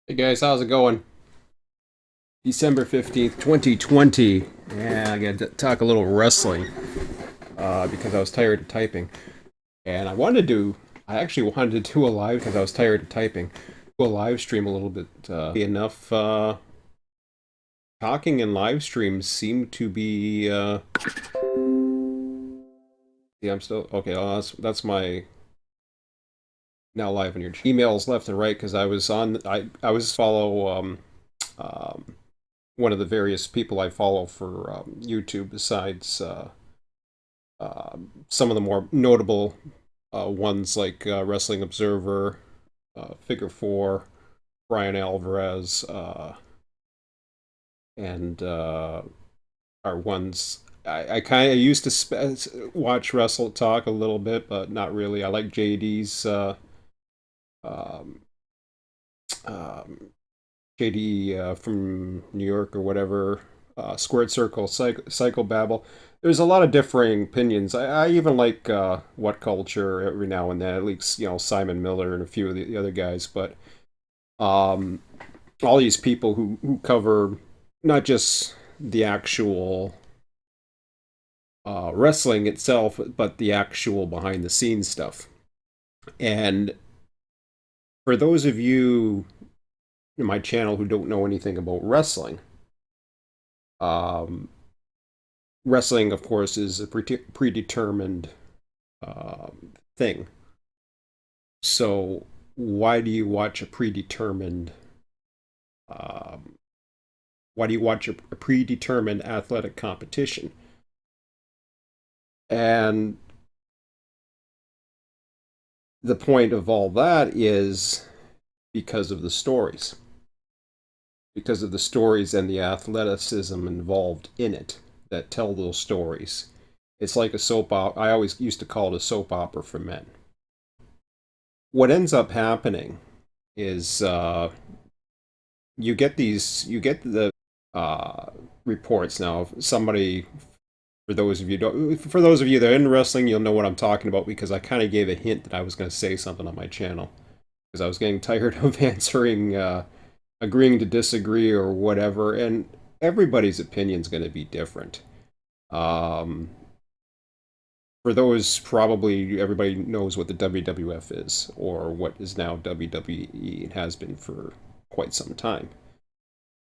Hey guys, how's it going? December 15th, 2020. Yeah, I got to talk a little wrestling because I was tired of typing. And I actually wanted to do a live because I was tired of typing. Do a live stream a little bit. Enough talking and live streams seem to be. Yeah, I'm still. Okay, that's my now live on your emails left and right because I was follow um, one of the various people I follow for YouTube besides some of the more notable ones like Wrestling Observer, Figure Four, Brian Alvarez, and are ones I kind of used to watch Wrestle Talk a little bit, but not really. I like JD's um, um, JD from New York or whatever, Squared Circle, Psychobabble. There's a lot of differing opinions. I even like What Culture every now and then, at least, Simon Miller and a few of the other guys. But um, all these people who cover not just the actual wrestling itself, but the actual behind the scenes stuff. And for those of you in my channel who don't know anything about wrestling, um, wrestling, of course, is a predetermined thing. So why do you watch a predetermined? Um, why do you watch a predetermined athletic competition? And the point of all that is because of the stories, because of the stories and the athleticism involved in it that tell those stories. It's like a soap opera. I always used to call it a soap opera for men. What ends up happening is you get the uh, reports now. Somebody, for those of you that are in wrestling, you'll know what I'm talking about because I kind of gave a hint that I was going to say something on my channel because I was getting tired of answering, agreeing to disagree or whatever, and everybody's opinion is going to be different. Um, for those, probably everybody knows what the WWF is, or what is now WWE and has been for quite some time,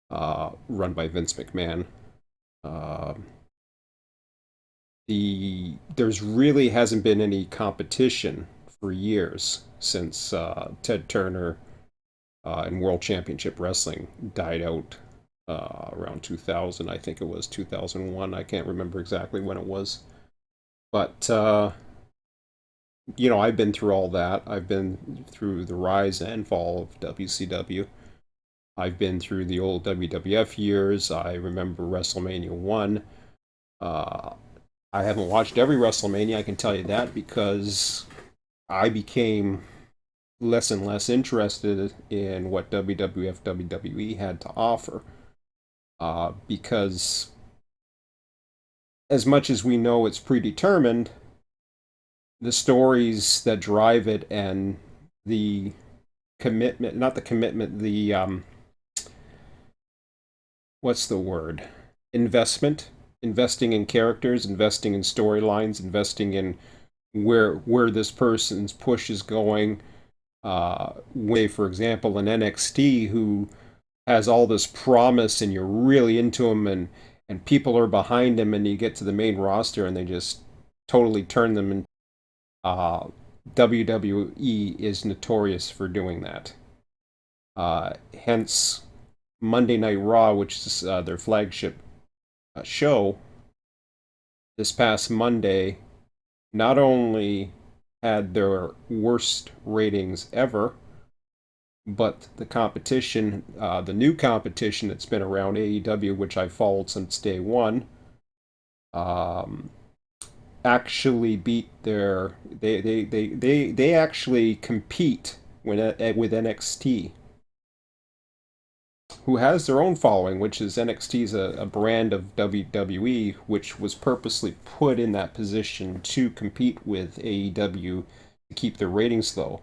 run by Vince McMahon. Uh, there's really hasn't been any competition for years since Ted Turner and World Championship Wrestling died out around 2000. I think it was 2001. I can't remember exactly when it was, but I've been through all that. I've been through the rise and fall of WCW. I've been through the old WWF years. I remember WrestleMania 1. Uh, I haven't watched every WrestleMania, I can tell you that, because I became less and less interested in what WWF, WWE had to offer. Because as much as we know it's predetermined, the stories that drive it and the commitment, not the commitment, the what's the word? Investment, investing in characters, investing in storylines, investing in where this person's push is going. Way, for example, in NXT, who has all this promise, and you're really into him, and people are behind him, and you get to the main roster, and they just totally turn them. And WWE is notorious for doing that. Hence, Monday Night Raw, which is their flagship show, this past Monday, not only had their worst ratings ever, but the competition, the new competition that's been around, AEW, which I followed since day one, um, actually beat their. They actually compete with NXT, who has their own following, which is NXT's a brand of WWE, which was purposely put in that position to compete with AEW to keep their ratings low.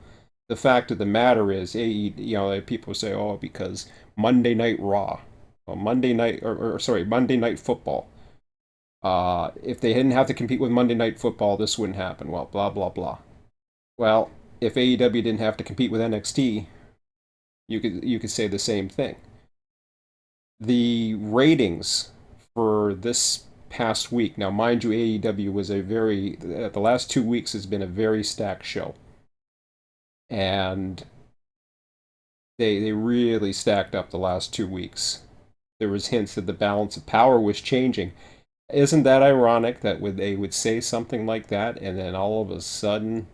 The fact of the matter is, people say, oh, because Monday Night Raw, well, Monday night, or sorry, Monday Night Football. If they didn't have to compete with Monday Night Football, this wouldn't happen. Well, blah blah blah. Well, if AEW didn't have to compete with NXT, you could say the same thing. The ratings for this past week. Now, mind you, AEW was the last 2 weeks has been a very stacked show, and they really stacked up the last 2 weeks. There was hints that the balance of power was changing. Isn't that ironic that they would say something like that, and then all of a sudden,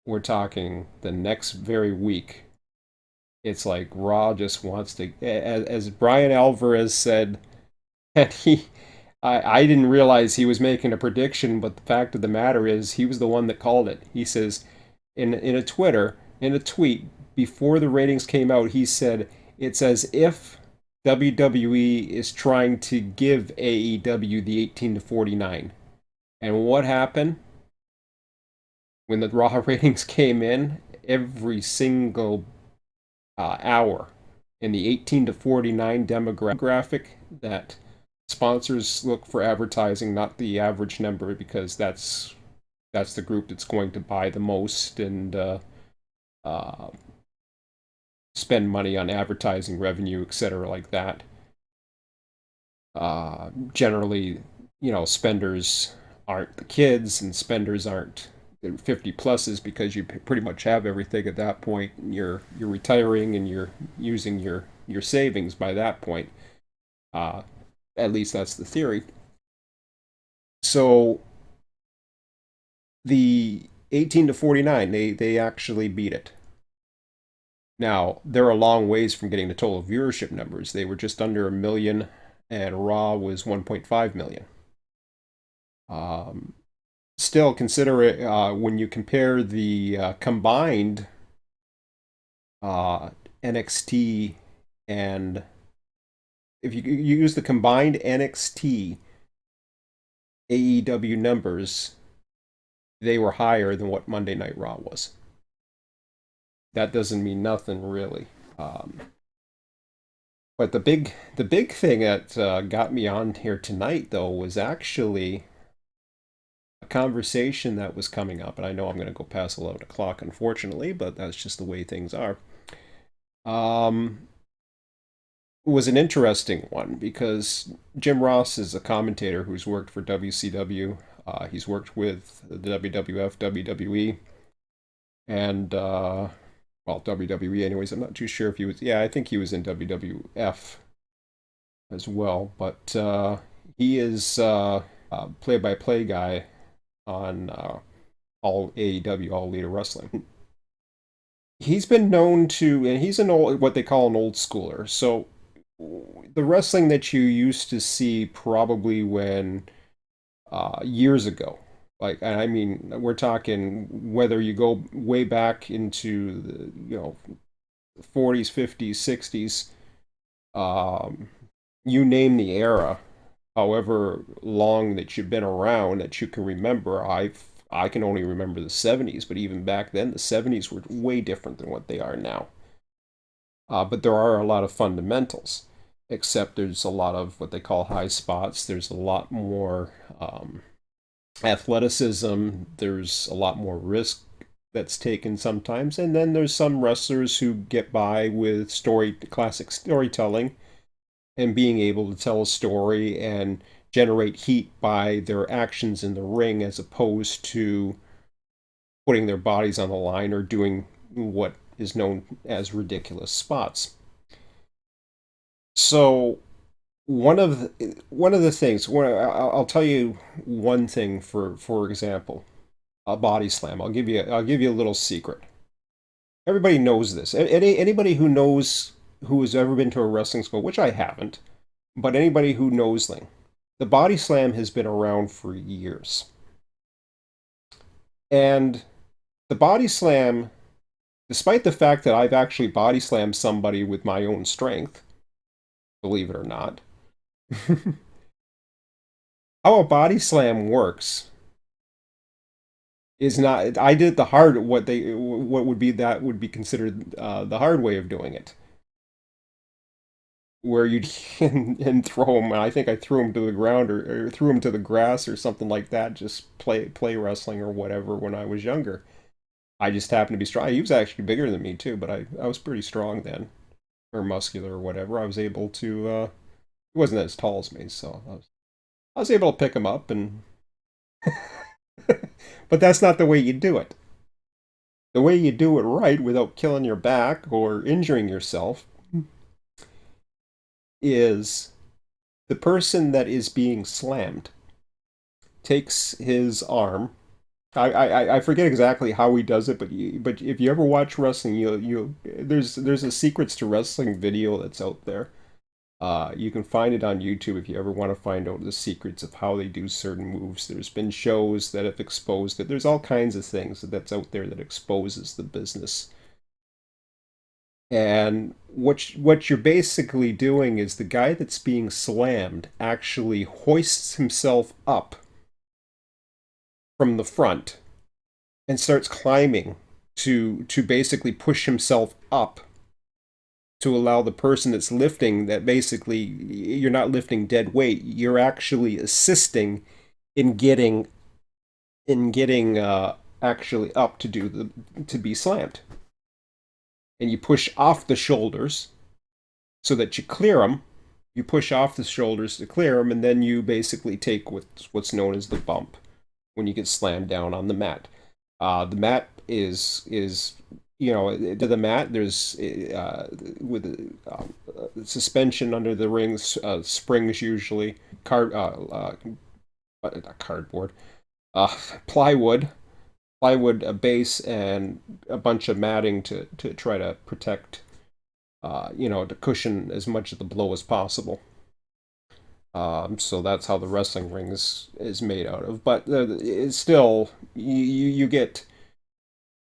we're talking the next very week, it's like Raw just wants to, as Brian Alvarez said, and I didn't realize he was making a prediction, but the fact of the matter is, he was the one that called it. He says in a tweet before the ratings came out, he said it's as if WWE is trying to give AEW the 18 to 49. And what happened when the Raw ratings came in? Every single hour in the 18 to 49 demographic that sponsors look for advertising, not the average number, because that's the group that's going to buy the most and uh, spend money on advertising revenue, etc., like that. Generally, spenders aren't the kids, and spenders aren't 50 pluses because you pretty much have everything at that point. You're retiring and you're using your savings by that point. Uh, at least that's the theory. So the 18 to 49, they actually beat it. Now, they're a long ways from getting the total viewership numbers. They were just under a million, and Raw was 1.5 million. Um, Still, consider it when you compare the combined uh, NXT and if you use the combined NXT AEW numbers, they were higher than what Monday Night Raw was. That doesn't mean nothing really. But the big thing that got me on here tonight though was actually a conversation that was coming up, and I know I'm going to go past 11 o'clock, unfortunately, but that's just the way things are. Um, was an interesting one because Jim Ross is a commentator who's worked for WCW. He's worked with the WWF, WWE, and well, WWE. Anyways, I'm not too sure if he was. Yeah, I think he was in WWF as well, but he is play-by-play guy on all AEW, All Elite Wrestling. He's been known to, and he's an old, what they call an old schooler. So the wrestling that you used to see probably when years ago, like, and I mean, we're talking whether you go way back into the 40s, 50s, 60s, um, you name the era, however long that you've been around that you can remember. I can only remember the 70s, but even back then, the 70s were way different than what they are now. But there are a lot of fundamentals, except there's a lot of what they call high spots. There's a lot more athleticism. There's a lot more risk that's taken sometimes, and then there's some wrestlers who get by with classic storytelling and being able to tell a story and generate heat by their actions in the ring as opposed to putting their bodies on the line or doing what is known as ridiculous spots. So one of the things I'll tell you one thing for example, a body slam. I'll give you a little secret. Everybody knows this. Anybody who knows who has ever been to a wrestling school, which I haven't, but anybody who knows thing, the body slam has been around for years. And the body slam, despite the fact that I've actually body slammed somebody with my own strength, believe it or not, how a body slam works is not. I did the hard what would be that would be considered the hard way of doing it, where you'd and throw him. I think I threw him to the ground or threw him to the grass or something like that. Just play wrestling or whatever when I was younger. I just happened to be strong. He was actually bigger than me too, but I was pretty strong then, or muscular or whatever. I was able to. He wasn't as tall as me, so I was able to pick him up and. But that's not the way you do it. The way you do it right without killing your back or injuring yourself is the person that is being slammed takes his arm. I forget exactly how he does it, but if you ever watch wrestling, you there's a secrets to wrestling video that's out there. You can find it on YouTube if you ever want to find out the secrets of how they do certain moves. There's been shows that have exposed it. There's all kinds of things that's out there that exposes the business. And what you're basically doing is the guy that's being slammed actually hoists himself up from the front and starts climbing to basically push himself up to allow the person that's lifting that basically you're not lifting dead weight, you're actually assisting in getting actually up to do the to be slammed. And you push off the shoulders so that you clear them. You push off the shoulders to clear them, and then you basically take what's known as the bump when you get slammed down on the mat. The mat is to the mat. There's with suspension under the rings, springs usually, not cardboard, uh, plywood, a base, and a bunch of matting to try to protect, to cushion as much of the blow as possible. So that's how the wrestling ring is made out of. But it's still you get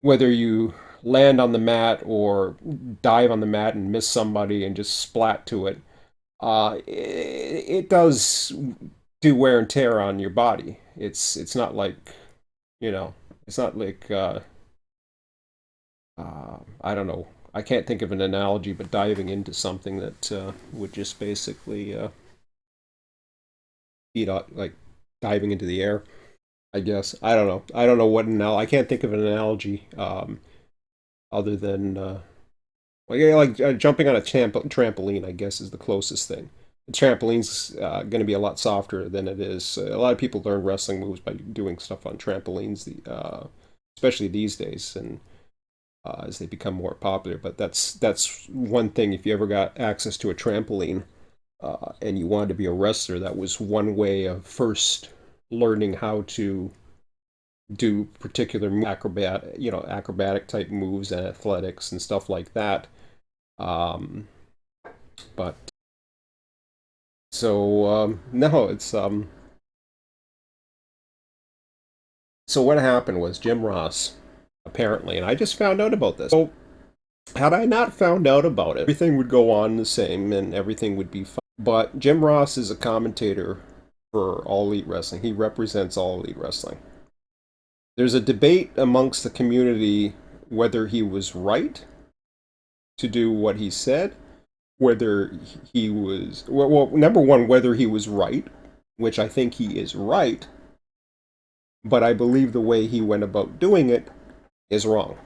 whether you land on the mat or dive on the mat and miss somebody and just splat to it. It does do wear and tear on your body. It's not like you know it's not like I don't know. I can't think of an analogy, but diving into something that would just basically beat up, like diving into the air. I guess I don't know. I don't know what I can't think of an analogy other than yeah, jumping on a trampoline. I guess is the closest thing. The trampoline's going to be a lot softer than it is. A lot of people learn wrestling moves by doing stuff on trampolines, especially these days, and as they become more popular. But that's one thing. If you ever got access to a trampoline and you wanted to be a wrestler, that was one way of first learning how to do particular acrobatic type moves and athletics and stuff like that. Um, but no, it's so what happened was Jim Ross apparently, and I just found out about this. So had I not found out about it, everything would go on the same and everything would be fine. But Jim Ross is a commentator for All Elite Wrestling. He represents All Elite Wrestling. There's a debate amongst the community whether he was right to do what he said, whether he was number one, whether he was right, which I think he is right, but I believe the way he went about doing it is wrong.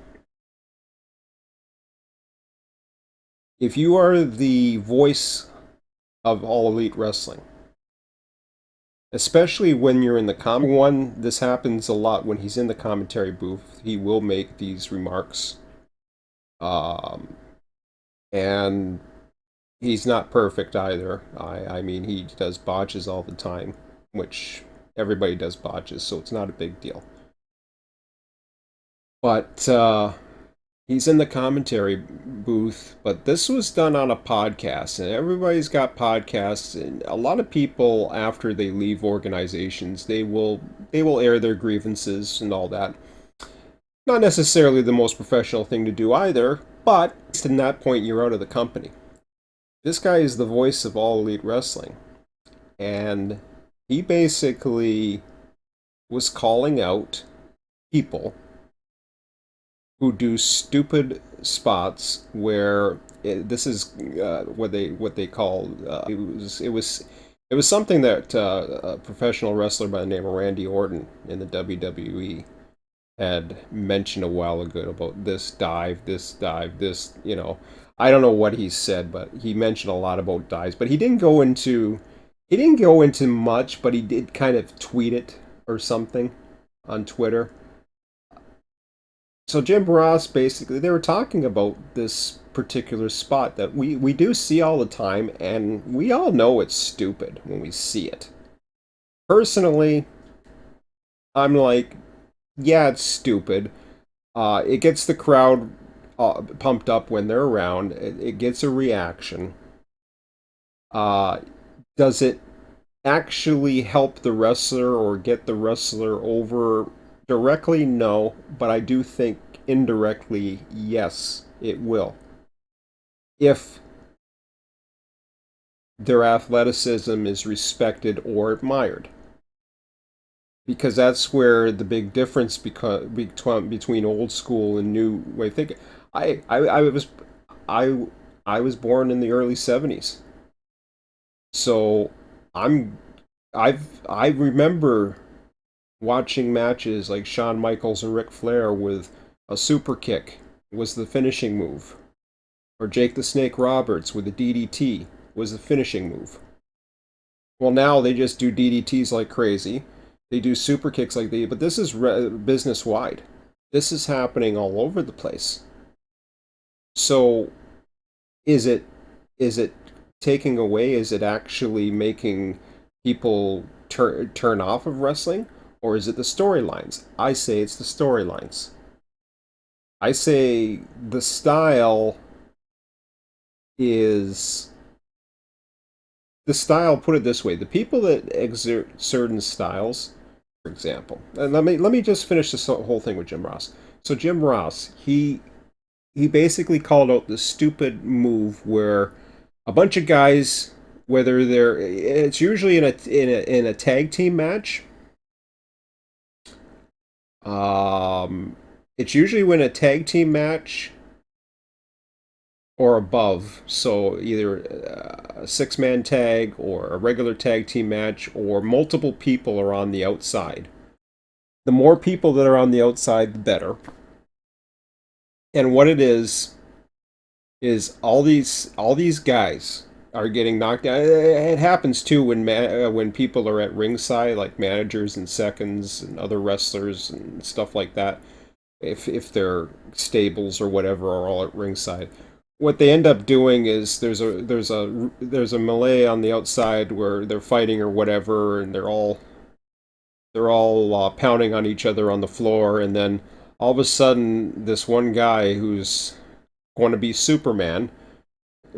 If you are the voice of All Elite Wrestling, especially when you're in the one, this happens a lot when he's in the commentary booth. He will make these remarks, um, and he's not perfect either. I mean, he does botches all the time, which everybody does botches, so it's not a big deal. But he's in the commentary booth, but this was done on a podcast, and everybody's got podcasts, and a lot of people after they leave organizations, they will air their grievances and all that. Not necessarily the most professional thing to do either, but in that point you're out of the company. This guy is the voice of All Elite Wrestling, and he basically was calling out people who do stupid spots where this is what they call it was something that a professional wrestler by the name of Randy Orton in the WWE had mentioned a while ago about this dive, I don't know what he said, but he mentioned a lot about dives, but he didn't go into much, but he did kind of tweet it or something on Twitter. So Jim Ross, basically, they were talking about this particular spot that we do see all the time, and we all know it's stupid when we see it. Personally, I'm like, yeah, it's stupid. It gets the crowd pumped up when they're around. It gets a reaction. Uh, does it actually help the wrestler or get the wrestler over directly? No, but I do think indirectly, yes, it will. If their athleticism is respected or admired. Because that's where the big difference between old school and new way of thinking. I I was born in the early '70s, so I'm I remember watching matches like Shawn Michaels and Ric Flair with a super kick was the finishing move, or Jake the Snake Roberts with a DDT was the finishing move. Well, now they just do DDTs like crazy. They do super kicks like but this is business wide. This is happening all over the place. So, is it is it taking away? Is it actually making people turn off of wrestling, or is it the storylines? I say it's the storylines. I say the style is the style. Put it this way: the people that exert certain styles, for example, and let me just finish this whole thing with Jim Ross. So Jim Ross, he basically called out the stupid move where a bunch of guys, whether it's usually in a tag team match. Um, it's usually when a tag team match or above. So either a six-man tag or a regular tag team match, or multiple people are on the outside. The more people that are on the outside, the better. And what it is all these guys are getting knocked down. It happens too when people are at ringside, like managers and seconds and other wrestlers and stuff like that. If their stables or whatever are all at ringside, what they end up doing is there's a melee on the outside where they're fighting or whatever, and they're all pounding on each other on the floor, and then all of a sudden this one guy who's going to be Superman,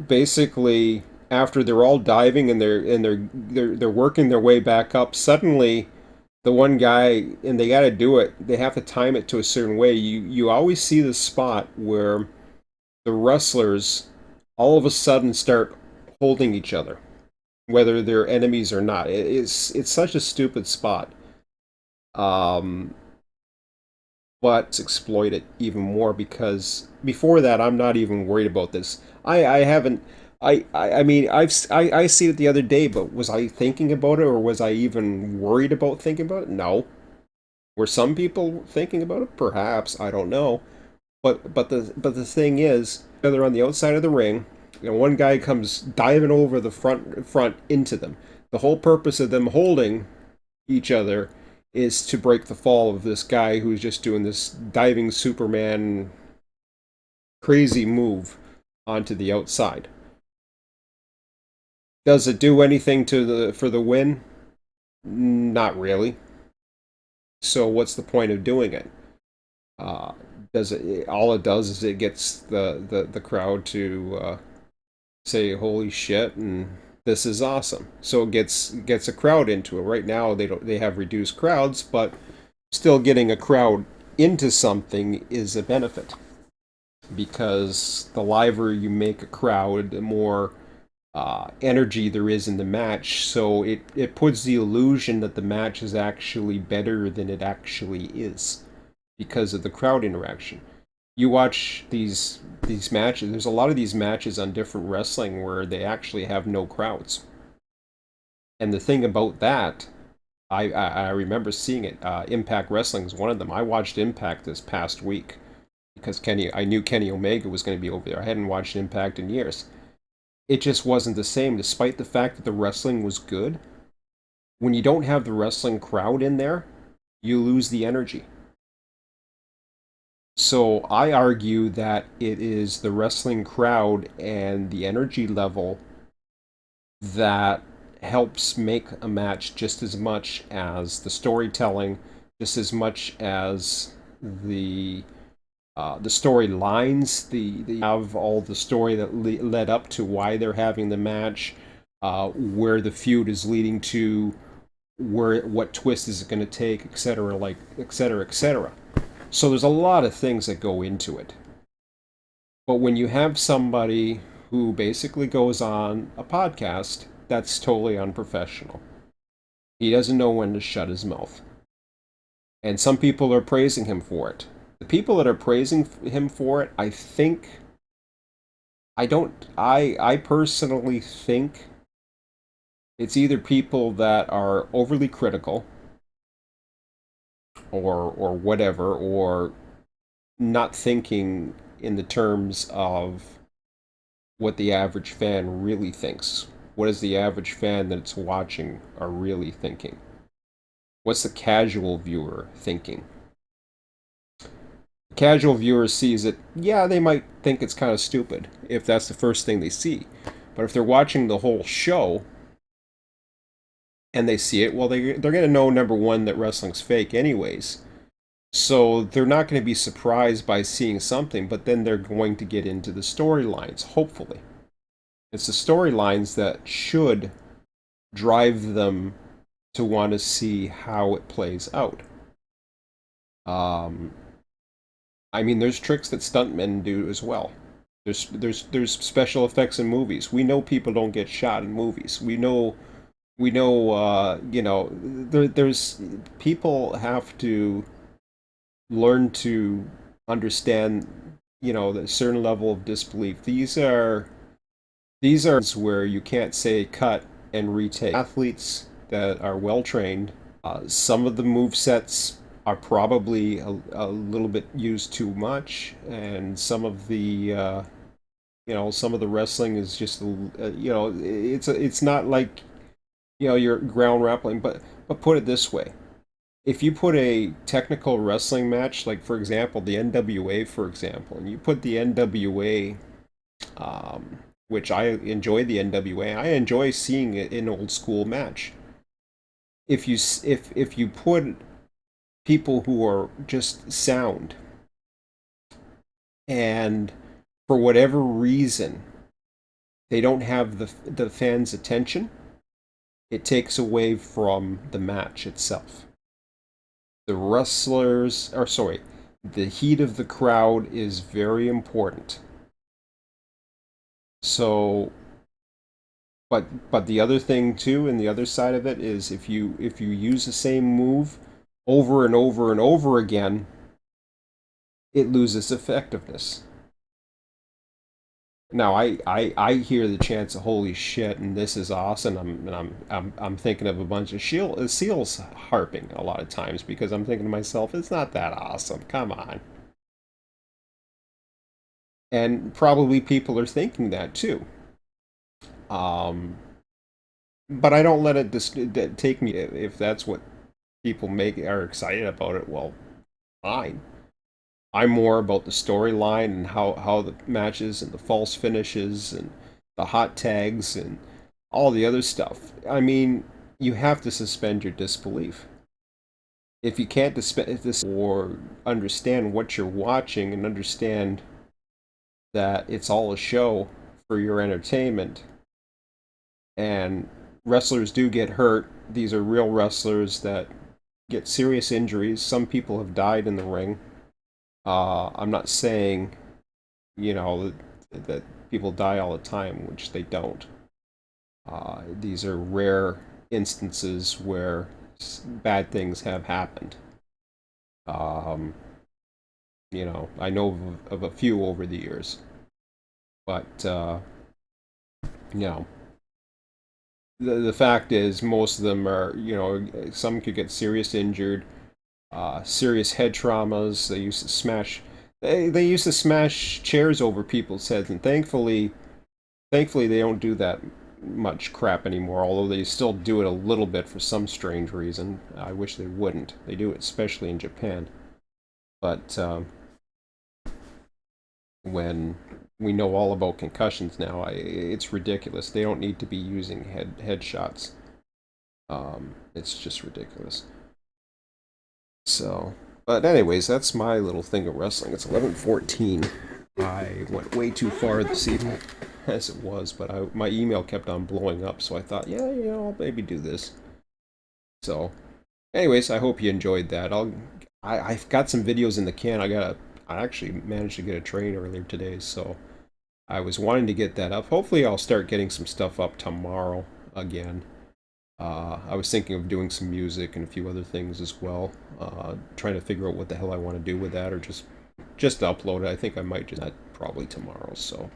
basically after they're all diving and they're working their way back up, suddenly the one guy, and they got to do it, they have to time it to a certain way. You always see the spot where the wrestlers all of a sudden start holding each other, whether they're enemies or not. It's such a stupid spot. Um, but exploit it even more, because before that I'm not even worried about this. I haven't I mean I see it the other day, but was I thinking about it, or was I even worried about thinking about it? No. Were some people thinking about it? Perhaps, I don't know. But the thing is, they're on the outside of the ring, and one guy comes diving over the front into them. The whole purpose of them holding each other is to break the fall of this guy who's just doing this diving Superman crazy move onto the outside. Does it do anything to the for the win? Not really. So what's the point of doing it? Uh, does it? All it does is it gets the crowd to say "Holy shit!" and "This is awesome." So it gets a crowd into it. Right now they have reduced crowds, but still getting a crowd into something is a benefit, because the liver you make a crowd, the more energy there is in the match. So it puts the illusion that the match is actually better than it actually is. because of the crowd interaction. You watch these matches. There's a lot of these matches on different wrestling where they actually have no crowds. And the thing about that, I remember seeing it. Impact Wrestling is one of them. I watched Impact this past week because I knew Kenny Omega was going to be over there. I hadn't watched Impact in years. It just wasn't the same, despite the fact that the wrestling was good. When you don't have the wrestling crowd in there, you lose the energy. So I argue that it is the wrestling crowd and the energy level that helps make a match just as much as the storytelling, just as much as the storylines. The have all the story that led up to why they're having the match, where the feud is leading to, where what twist is it going to take, etc. Like etc. etc. So there's a lot of things that go into it. But when you have somebody who basically goes on a podcast, that's totally unprofessional. He doesn't know when to shut his mouth. And some people are praising him for it. The people that are praising him for it, I think, I personally think it's either people that are overly critical or whatever, or not thinking in the terms of what the average fan really thinks. What is the average fan that's watching are really thinking? What's the casual viewer thinking? The casual viewer sees it, yeah, they might think it's kind of stupid if that's the first thing they see. But if they're watching the whole show and they see it, well, they're going to know, number one, that wrestling's fake, anyways. So they're not going to be surprised by seeing something, but then they're going to get into the storylines, hopefully. It's the storylines that should drive them to want to see how it plays out. Um, I mean, there's tricks that stuntmen do as well. There's special effects in movies. We know people don't get shot in movies. We know there's people have to learn to understand the certain level of disbelief. These are where you can't say cut and retake. Athletes that are well trained, some of the move sets are probably a little bit used too much, and some of the wrestling is just it's not like your ground grappling. But put it this way: if you put a technical wrestling match, like for example the NWA, for example, and you put the NWA, which I enjoy the NWA, I enjoy seeing it in old school match. If you put people who are just sound, and for whatever reason they don't have the fans' attention, it takes away from the match itself. The wrestlers, or sorry, the heat of the crowd is very important. So, but the other thing too, and the other side of it is, if you use the same move over and over and over again, it loses effectiveness. Now I hear the chants of "Holy shit!" and "This is awesome." I'm thinking of a bunch of seals harping a lot of times, because I'm thinking to myself, it's not that awesome. Come on. And probably people are thinking that too. Um, but I don't let it take me. If that's what people make are excited about it, well, fine. I'm more about the storyline and how the matches and the false finishes and the hot tags and all the other stuff. I mean, you have to suspend your disbelief. If you can't suspend this or understand what you're watching and understand that it's all a show for your entertainment, and wrestlers do get hurt, these are real wrestlers that get serious injuries. Some people have died in the ring. I'm not saying, that people die all the time, which they don't. These are rare instances where bad things have happened. Um, You know, I know of a few over the years, but you know, the fact is, most of them are, you know, some could get serious injured, serious head traumas. They used to smash, they used to smash chairs over people's heads, and thankfully they don't do that much crap anymore. Although they still do it a little bit for some strange reason. I wish they wouldn't. They do it especially in Japan, but when we know all about concussions now, it's ridiculous. They don't need to be using headshots. It's just ridiculous. So, but anyways, that's my little thing of wrestling. It's 11:14. I went way too far this evening, as it was, but my email kept on blowing up, so I thought, yeah, you know, I'll maybe do this. So, anyways, I hope you enjoyed that. I've got some videos in the can. I actually managed to get a train earlier today, so I was wanting to get that up. Hopefully, I'll start getting some stuff up tomorrow again. I was thinking of doing some music and a few other things as well. Trying to figure out what the hell I want to do with that, or just upload it. I think I might do that probably tomorrow. So